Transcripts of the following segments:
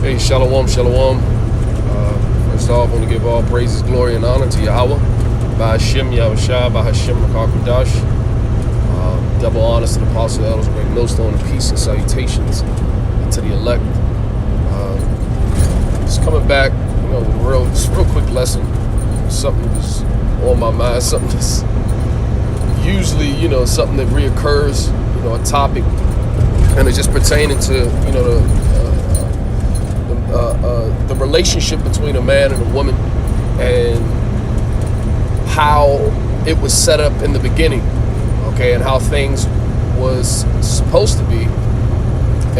Hey, shalom, shalom. First off, I want to give all praises, glory, and honor to Yahweh, by Hashem, Yahushua, by Hashem, Makakadash. Double honors to the apostle, elders, great millstone, and peace and salutations to the elect. Just coming back, with a real quick lesson. Something that was on my mind, something that's usually, something that reoccurs, a topic, and it's just pertaining to, the relationship between a man and a woman, and how it was set up in the beginning, okay, and how things was supposed to be,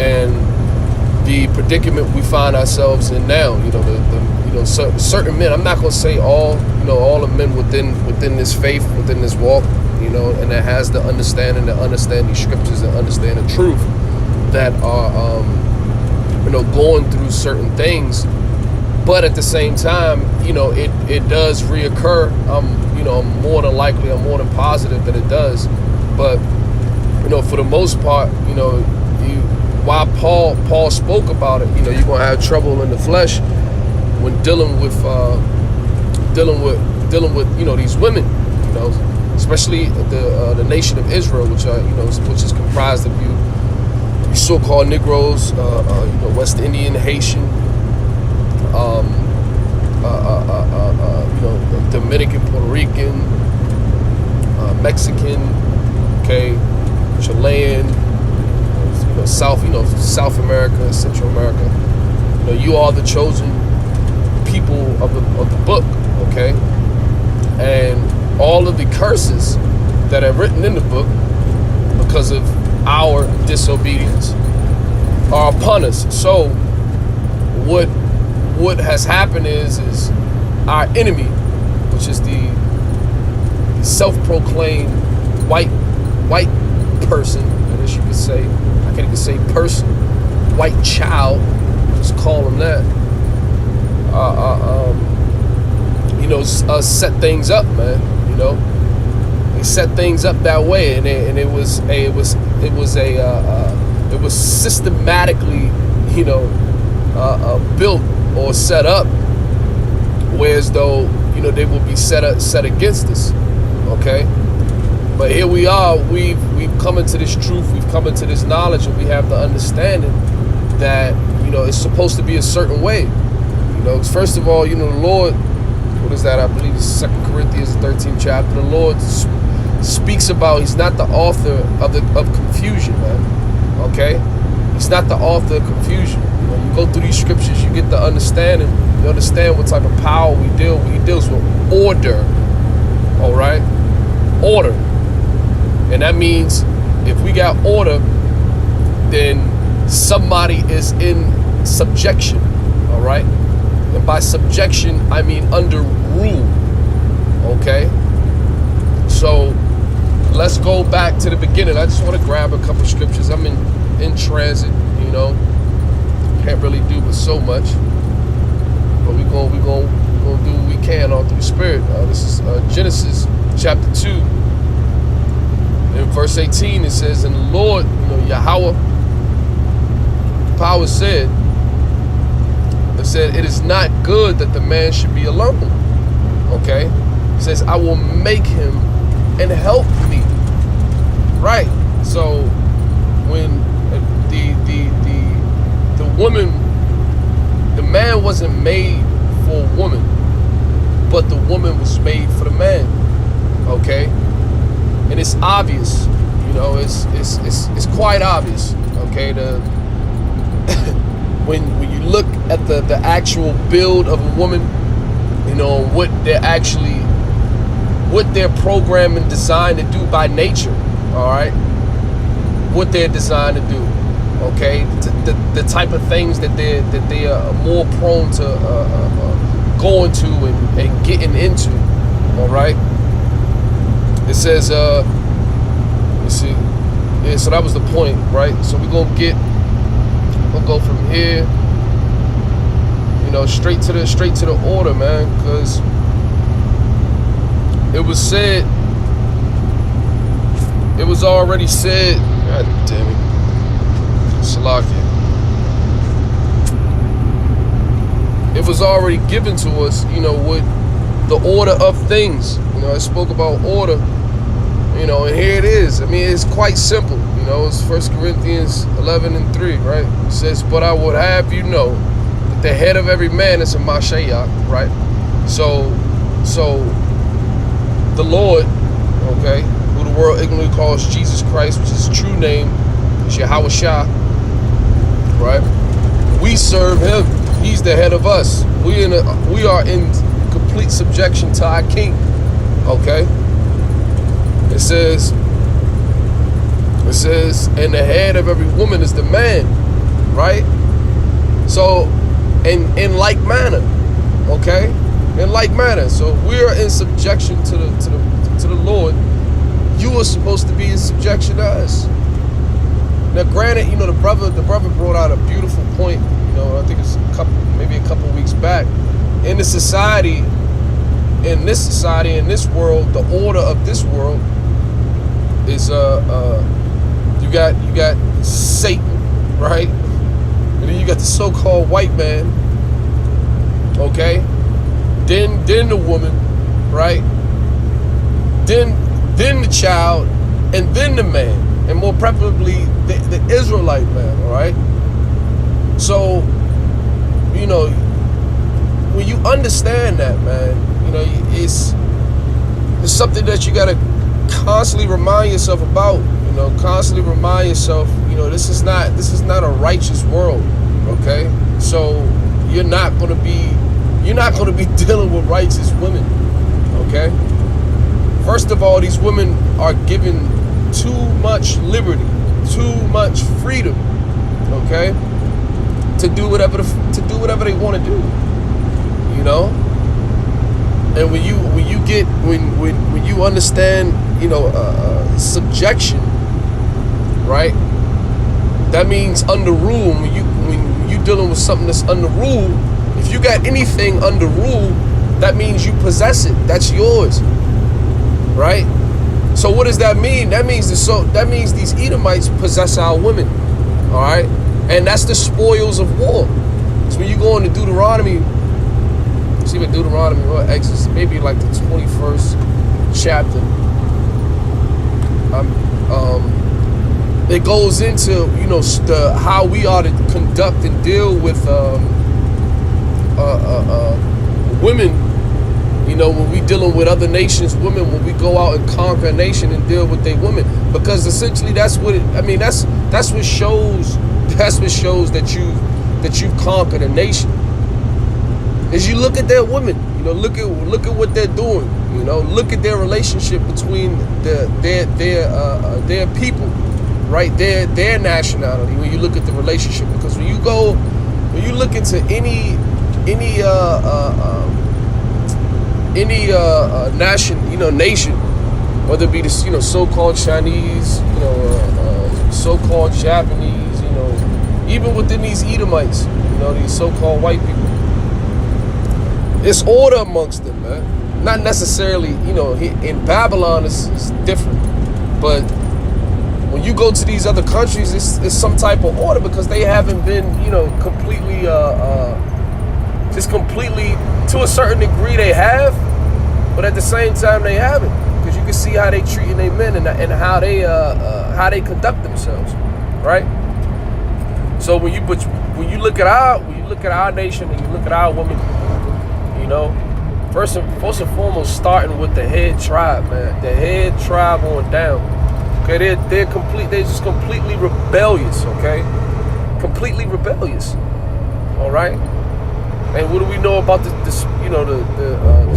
and the predicament we find ourselves in now. Certain men. I'm not going to say all the men within this faith, within this walk, and that has the understanding to understand these scriptures and understand the truth, that are going through certain things. But at the same time, it does reoccur. I'm more than positive that it does. But for the most part, while Paul spoke about it, you're gonna have trouble in the flesh when dealing with these women, especially the nation of Israel, which is comprised of you so-called Negroes, West Indian, Haitian, Dominican, Puerto Rican, Mexican, okay, Chilean, South America, Central America. You are the chosen people of the book, okay, and all of the curses that are written in the book because of our disobedience are upon us. So what has happened is our enemy, which is the self-proclaimed white person, I guess you could say, I can't even say person, white child, just call them that, set things up, man. They set things up that way, and it was systematically, built or set up, whereas though they will be set against us, okay. But here we are. We've come into this truth. We've come into this knowledge, and we have the understanding that it's supposed to be a certain way. First of all, the Lord. What is that? I believe it's 2 Corinthians 13th chapter. The Lord speaks about He's not the author of confusion, man. Okay, He's not the author of confusion. When you go through these scriptures, you get the understanding. You understand what type of power we deal with. He deals with order. All right, order. And that means if we got order, then somebody is in subjection, all right? And by subjection, I mean under rule, okay? So let's go back to the beginning. I just want to grab a couple scriptures. I'm in transit, can't really do but so much. But we're gonna do what we can all through the Spirit. This is Genesis chapter 2. In verse 18, it says, and the Lord, Yahweh, power said, it is not good that the man should be alone. Okay? He says, I will make him and help me. Right. So when the woman, the man wasn't made for a woman, but the woman was made for the man. Okay? And it's obvious, it's quite obvious, okay? When you look at the actual build of a woman, what they're programmed and designed to do by nature, all right? What they're designed to do, okay? The type of things that they are more prone to going to and getting into, all right? It says, let's see. Yeah, so that was the point, right? So we'll go from here, straight to the order, man, because it was said, it was already said. God damn it, Salakia. it was already given to us, with the order of things. I spoke about order, and here it is. I mean, it's quite simple. It's 1 Corinthians 11:3, right? It says, but I would have you know that the head of every man is a Mashiach, right? So the Lord, okay, who the world ignorantly calls Jesus Christ, which is his true name, is Yahweh Shah, right? We serve him. He's the head of us. We are in complete subjection to our King, okay? It says, and the head of every woman is the man, right? So, in like manner, okay? In like manner. So we're in subjection to the Lord. You are supposed to be in subjection to us. Now, granted, the brother brought out a beautiful point. I think it's maybe a couple weeks back. In this society, in this world, the order of this world is you got Satan, right? And then you got the so-called white man, okay? Then the woman, right? Then the child, and then the man, and more preferably the Israelite man, all right? So, when you understand that, man, it's something that you gotta constantly remind yourself about. Constantly remind yourself, this is not a righteous world, okay? So you're not gonna be dealing with righteous women, okay? First of all, these women are given too much liberty, too much freedom, okay, to do whatever they want to do, And when you understand, subjection, right? That means under rule. When you dealing with something that's under rule, if you got anything under rule, that means you possess it. That's yours, right? So what does that mean? That means these Edomites possess our women, all right? And that's the spoils of war. So when you go into Deuteronomy, see what Deuteronomy or Exodus, maybe like the 21st chapter. It goes into how we are to conduct and deal with women. When we dealing with other nations, women, when we go out and conquer a nation and deal with their women, because essentially that's what shows that you've conquered a nation. Is you look at their women, look at what they're doing, look at their relationship between their people, right? Their nationality. When you look at the relationship, because when you look into any nation, whether it be the so-called Chinese, so-called Japanese, even within these Edomites, these so-called white people. It's order amongst them, man. Not necessarily, in Babylon it's different, but when you go to these other countries, it's some type of order, because they haven't been, completely, just completely, to a certain degree they have, but at the same time they haven't, because you can see how they treating their men and how they conduct themselves, right? So when you look at our nation and you look at our women, first and foremost, starting with the head tribe, man. The head tribe on down. Okay, they're just completely rebellious, okay? Completely rebellious. All right? And what do we know about the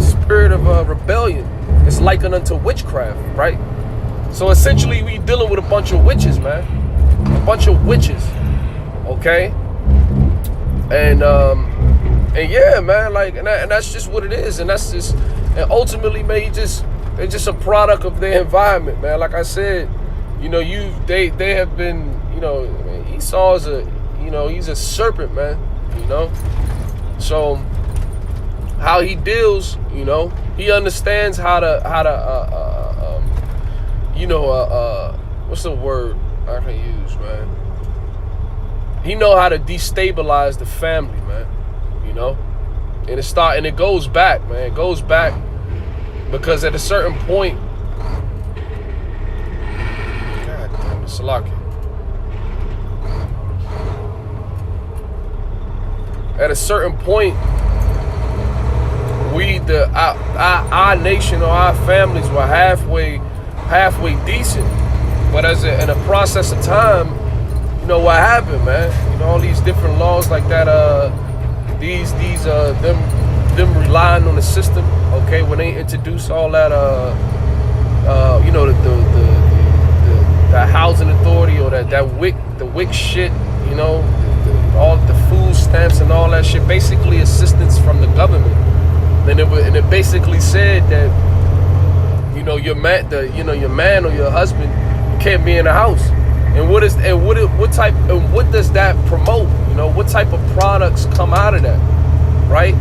spirit of rebellion? It's likened unto witchcraft, right? So essentially we dealing with a bunch of witches, man. A bunch of witches. Okay? And yeah, man, and that's just what it is, and ultimately, man, they're just a product of their environment, man. Like I said, they have been, Esau is he's a serpent, man, So how he deals, he understands how to what's the word I can use, man? He know how to destabilize the family, man. And it goes back, man. It goes back because at a certain point, God damn it, Salaki. At a certain point, our nation or our families were halfway decent, but in a process of time, you know what happened, man. You know, all these different laws like that. Them relying on the system. Okay, when they introduce all that, you know, the housing authority or the WIC shit. You know, all the food stamps and all that shit. Basically, assistance from the government. And it basically said that, you know, your man or your husband can't be in the house. And what does that promote? You know, what type of products come out of that? Right?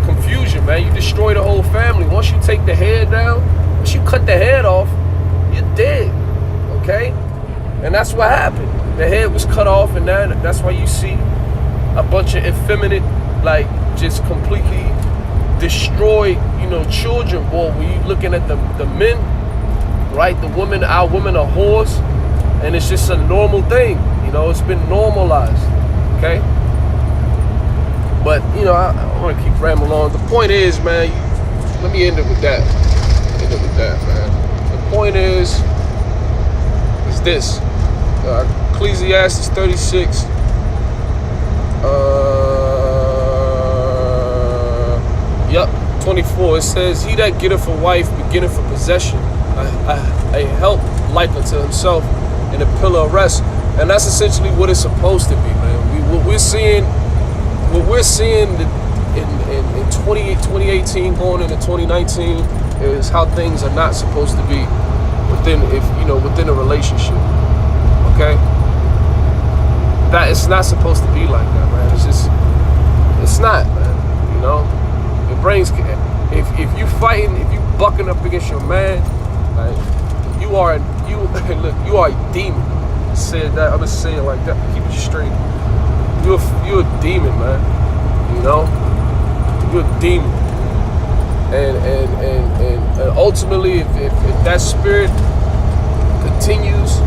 Confusion, man. You destroy the whole family. Once you take the head down, once you cut the head off, you're dead. Okay? And that's what happened. The head was cut off, and that's why you see a bunch of effeminate, like, just completely destroyed, you know, children. Boy, when you looking at the men, right? Our women are whores, and it's just a normal thing. You know, it's been normalized. Okay? But, you know, I want to keep rambling on. The point is, man, let me end it with that. Man. The point is this. Ecclesiastes 36. Yep, 24. It says, "He that getteth a wife beginneth a possession, a help like unto himself, and a pillar of rest." And that's essentially what it's supposed to be, man. What we're seeing in 2018 going into 2019 is how things are not supposed to be within a relationship. Okay? That it's not supposed to be like that, man. It's not, man. You know? Your brains, if you fighting, if you bucking up against your man, like, you are a demon. Said that, I'm gonna say it like that. Keep it straight. You're a demon, man. You know, you're a demon. And ultimately, if that spirit continues,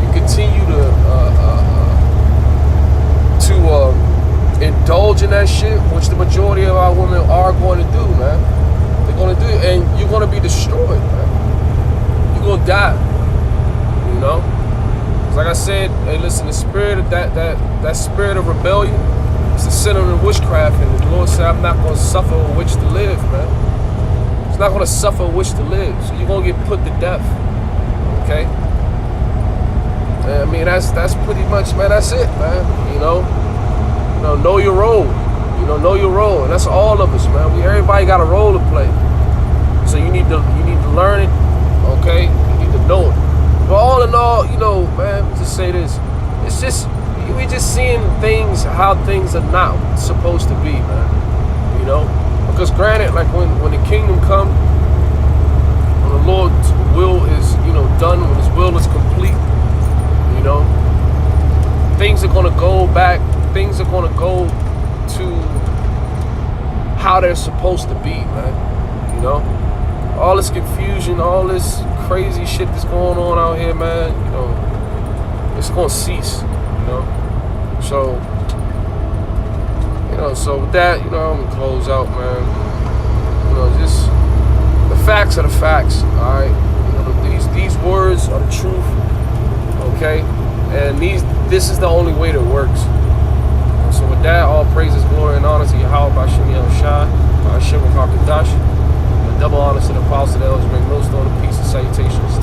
you continue to indulge in that shit, which the majority of our women are going to do, man. They're going to do it, and you're going to be destroyed, man. You're going to die. You know. Like I said, hey, listen, the spirit of that spirit of rebellion is the sin of witchcraft, and the Lord said, "I'm not going to suffer a witch to live, man. It's not going to suffer a witch to live, so you're going to get put to death." Okay? And I mean, that's pretty much, man. That's it, man. You know, know your role. You know your role, and that's all of us, man. Everybody got a role to play, so you need to learn it. Okay? You need to know it. But all in all, you know, man, just say this. It's just, we just seeing things, how things are not supposed to be, man. You know? Because granted, like when the kingdom come, when the Lord's will is, you know, done, when his will is complete, you know, things are going to go back, things are going to go to how they're supposed to be, man. You know? All this confusion, all this crazy shit that's going on out here, man, you know, it's gonna cease, you know. So with that, you know, I'm gonna close out, man. You know, just the facts are the facts, all right. You know, these words are the truth, okay. And this is the only way that works. So with that, all praises, glory, and honor to Yahweh B'Shem Yahushua, B'Shem Hakadash. Double honors to the apostle, the elders, bring millstone of peace and salutations.